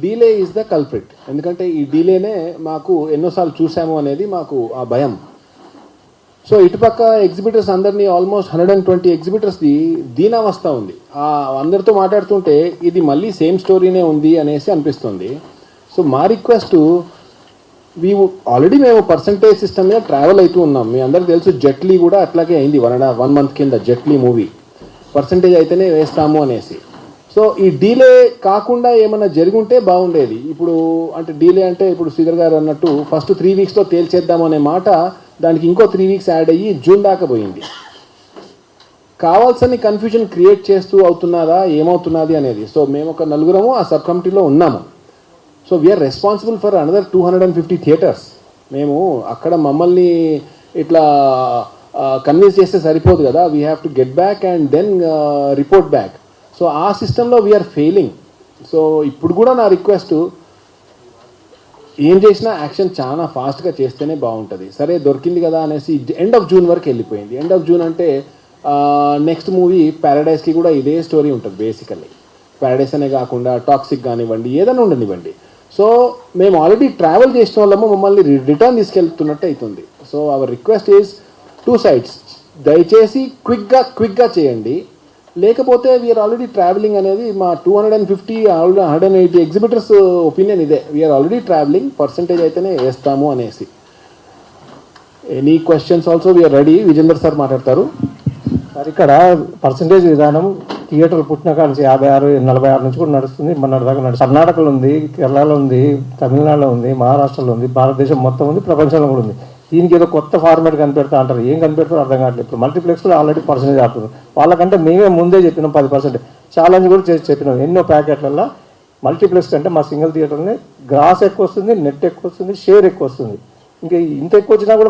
Delay is the culprit. ఎందుకంటే ఈ డీలేనే మాకు ఎన్నోసార్లు చూసాము అనేది మాకు ఆ భయం. సో ఇటుపక్క ఎగ్జిబిటర్స్ అందరినీ ఆల్మోస్ట్ 120 ఎగ్జిబిటర్స్ది దీనావస్థ ఉంది. అందరితో మాట్లాడుతుంటే ఇది మళ్ళీ సేమ్ స్టోరీనే ఉంది అనేసి అనిపిస్తుంది. సో మా రిక్వెస్ట్, ఆల్రెడీ మేము పర్సంటేజ్ సిస్టమ్ మీద ట్రావెల్ అవుతూ ఉన్నాం. మీ అందరికి తెలుసు జెట్లీ కూడా అట్లాగే అయింది. 1 month కింద జెట్లీ మూవీ పర్సంటేజ్ అయితేనే వేస్తాము అనేసి. సో ఈ డీలే కాకుండా ఏమన్నా జరుగుంటే బాగుండేది. ఇప్పుడు అంటే డీలే అంటే ఇప్పుడు శ్రీధర్ గారు అన్నట్టు ఫస్ట్ 3 weeksలో తేల్చేద్దాం అనే మాట, దానికి ఇంకో 3 weeks యాడ్ అయ్యి జూన్ దాకా పోయింది. కావాల్సిన కన్ఫ్యూజన్ క్రియేట్ చేస్తూ అవుతున్నారా ఏమవుతున్నది అనేది. సో మేము ఒక 4 ఆ సబ్ కమిటీలో ఉన్నాము. So we are responsible for another 250 theatres. మేము అక్కడ మమ్మల్ని ఇట్లా కన్విన్స్ చేస్తే సరిపోదు కదా. We have to get back and then report back. So ఆ సిస్టంలో వీఆర్ ఫెయిలింగ్. సో ఇప్పుడు కూడా నా రిక్వెస్ట్, ఏం చేసినా యాక్షన్ చాలా ఫాస్ట్గా చేస్తేనే బాగుంటుంది. సరే దొరికింది కదా అనేసి ఎండ్ ఆఫ్ జూన్ వరకు వెళ్ళిపోయింది. ఎండ్ ఆఫ్ జూన్ అంటే నెక్స్ట్ మూవీ ప్యారడైజ్కి కూడా ఇదే స్టోరీ ఉంటుంది బేసికల్లీ. ప్యారడైజ్ అనే కాకుండా టాక్సిక్ కానివ్వండి, ఏదైనా ఉండనివ్వండి. సో మేము ఆల్రెడీ ట్రావెల్ చేసిన వాళ్ళము మమ్మల్ని రిటర్న్ తీసుకెళ్తున్నట్టు అవుతుంది. So our request is 2 sides, దయచేసి క్విక్గా చేయండి. లేకపోతే వీఆర్ ఆల్రెడీ ట్రావెలింగ్ అనేది మా 250 180 ఎగ్జిబిటర్స్ ఒపీనియన్ ఇదే. వీఆర్ ఆల్రెడీ ట్రావెలింగ్, పర్సంటేజ్ అయితేనే వేస్తాము అనేసి. Any questions also we are ready. Vijender sir మాట్లాడతారు. సార్ ఇక్కడ పర్సంటేజ్ విధానం థియేటర్ పుట్టిన కాడ నుంచి 56 46 నుంచి కూడా నడుస్తుంది. మొన్నటి దాకా కర్ణాటకలో ఉంది, కేరళలో ఉంది, తమిళనాడులో ఉంది, మహారాష్ట్రలో ఉంది, భారతదేశం మొత్తం ఉంది, ప్రపంచంలో కూడా ఉంది. దీనికి ఏదో కొత్త ఫార్మాట్ కనిపెడతా అంటారు. ఏం కనిపెడతారో అర్థం కావట్లేదు. ఇప్పుడు మల్టీప్లెక్స్లో ఆల్రెడీ పర్సంటేజ్ ఆడుతుంది. వాళ్ళకంటే మేమే ముందే చెప్పినాం 10%. ఛాలెంజ్ కూడా చేసి చెప్పినాం ఎన్నో ప్యాకెట్లలో. మల్టీప్లెక్స్ కంటే మా సింగిల్ థియేటర్ని గ్రాస్ ఎక్కువ వస్తుంది, నెట్ ఎక్కువ వస్తుంది, షేర్ ఎక్కువ వస్తుంది. ఇంకా ఇంత ఎక్కువ వచ్చినా కూడా